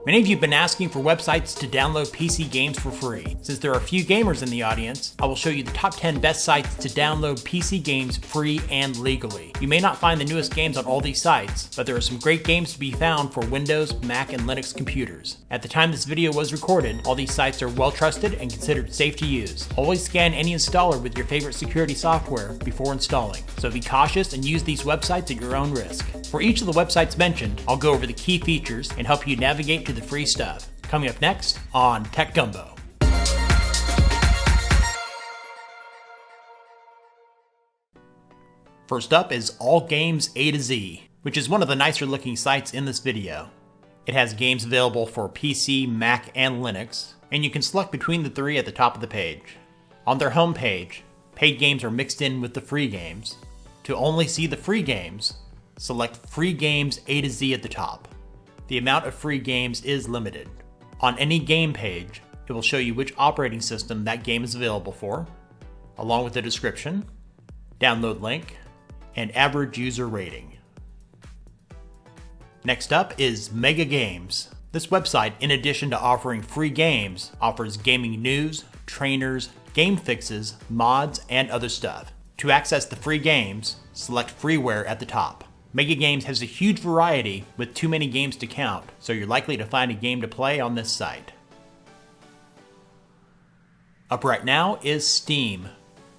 Many of you have been asking for websites to download PC games for free. Since there are a few gamers in the audience, I will show you the top 10 best sites to download PC games free and legally. You may not find the newest games on all these sites, but there are some great games to be found for Windows, Mac, and Linux computers. At the time this video was recorded, all these sites are well trusted and considered safe to use. Always scan any installer with your favorite security software before installing, so be cautious and use these websites at your own risk. For each of the websites mentioned, I'll go over the key features and help you navigate to the free stuff. Coming up next on Tech Gumbo. First up is All Games A to Z, which is one of the nicer looking sites in this video. It has games available for PC, Mac, and Linux, and you can select between the three at the top of the page. On their home page, paid games are mixed in with the free games. To only see the free games, select Free Games A to Z at the top. The amount of free games is limited. On any game page, it will show you which operating system that game is available for, along with the description, download link, and average user rating. Next up is Mega Games. This website, in addition to offering free games, offers gaming news, trainers, game fixes, mods, and other stuff. To access the free games, select Freeware at the top. Mega Games has a huge variety with too many games to count, so you're likely to find a game to play on this site. Up right now is Steam.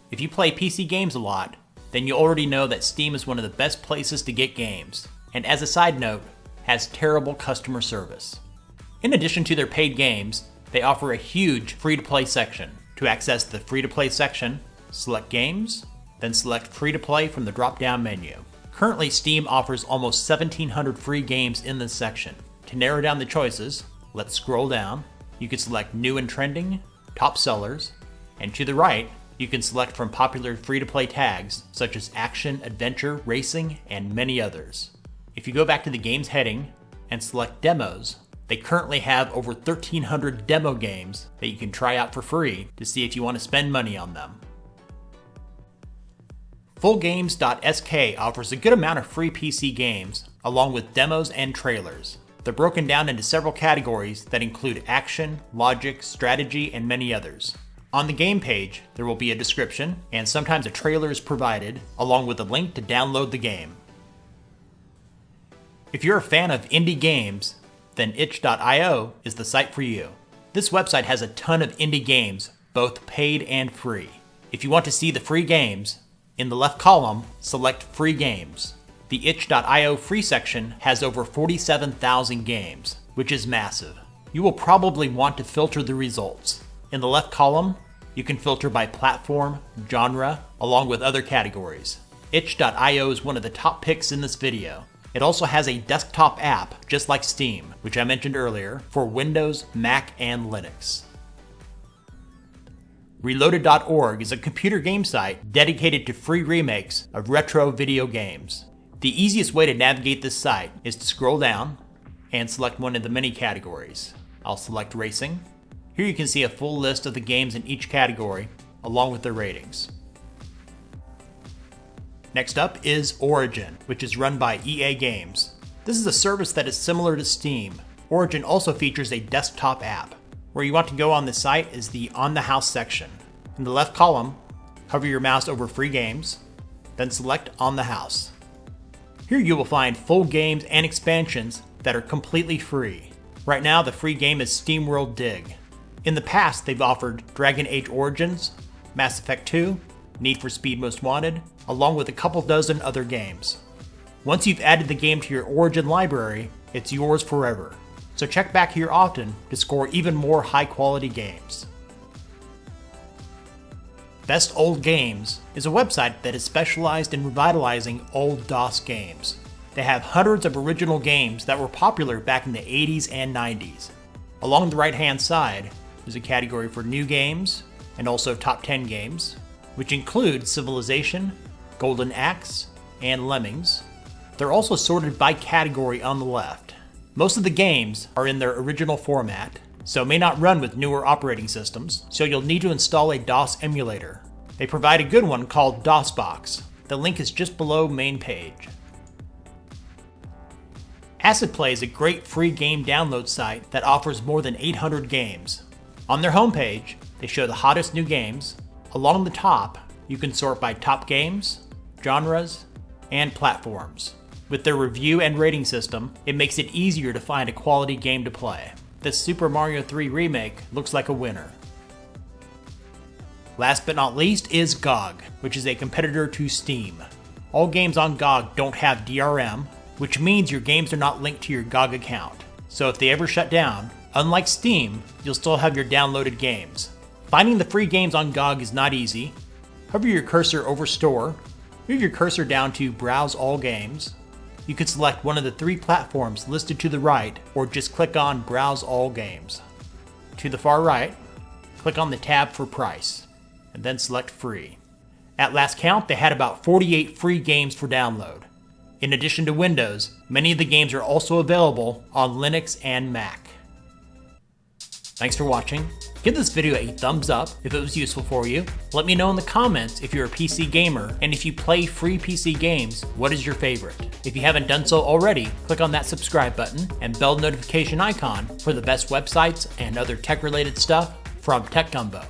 If you play PC games a lot, then you already know that Steam is one of the best places to get games, and as a side note, has terrible customer service. In addition to their paid games, they offer a huge free-to-play section. To access the free-to-play section, select Games, then select Free to Play from the drop-down menu. Currently, Steam offers almost 1,700 free games in this section. To narrow down the choices, let's scroll down. You can select New and Trending, Top Sellers, and to the right, you can select from popular free-to-play tags such as Action, Adventure, Racing, and many others. If you go back to the Games heading and select Demos, they currently have over 1,300 demo games that you can try out for free to see if you want to spend money on them. FullGames.sk offers a good amount of free PC games, along with demos and trailers. They're broken down into several categories that include action, logic, strategy, and many others. On the game page, there will be a description, and sometimes a trailer is provided, along with a link to download the game. If you're a fan of indie games, then itch.io is the site for you. This website has a ton of indie games, both paid and free. If you want to see the free games, in the left column, select Free Games. The itch.io free section has over 47,000 games, which is massive. You will probably want to filter the results. In the left column, you can filter by platform, genre, along with other categories. Itch.io is one of the top picks in this video. It also has a desktop app, just like Steam, which I mentioned earlier, for Windows, Mac, and Linux. Reloaded.org is a computer game site dedicated to free remakes of retro video games. The easiest way to navigate this site is to scroll down and select one of the many categories. I'll select Racing. Here you can see a full list of the games in each category, along with their ratings. Next up is Origin, which is run by EA Games. This is a service that is similar to Steam. Origin also features a desktop app. Where you want to go on the site is the On the House section. In the left column, hover your mouse over Free Games, then select On the House. Here you will find full games and expansions that are completely free. Right now, the free game is SteamWorld Dig. In the past, they've offered Dragon Age Origins, Mass Effect 2, Need for Speed Most Wanted, along with a couple dozen other games. Once you've added the game to your Origin library, it's yours forever. So check back here often to score even more high-quality games. Best Old Games is a website that is specialized in revitalizing old DOS games. They have hundreds of original games that were popular back in the 80s and 90s. Along the right-hand side, there's a category for new games and also top 10 games, which include Civilization, Golden Axe, and Lemmings. They're also sorted by category on the left. Most of the games are in their original format, so may not run with newer operating systems, so you'll need to install a DOS emulator. They provide a good one called DOSBox. The link is just below main page. AcidPlay is a great free game download site that offers more than 800 games. On their homepage, they show the hottest new games. Along the top, you can sort by top games, genres, and platforms. With their review and rating system, it makes it easier to find a quality game to play. This Super Mario 3 remake looks like a winner. Last but not least is GOG, which is a competitor to Steam. All games on GOG don't have DRM, which means your games are not linked to your GOG account. So if they ever shut down, unlike Steam, you'll still have your downloaded games. Finding the free games on GOG is not easy. Hover your cursor over Store, move your cursor down to Browse All Games. You can select one of the 3 platforms listed to the right, or just click on Browse All Games. To the far right, click on the tab for Price, and then select Free. At last count, they had about 48 free games for download. In addition to Windows, many of the games are also available on Linux and Mac. Thanks for watching. Give this video a thumbs up if it was useful for you. Let me know in the comments if you're a PC gamer, and if you play free PC games, what is your favorite? If you haven't done so already, click on that subscribe button and bell notification icon for the best websites and other tech-related stuff from Tech Gumbo.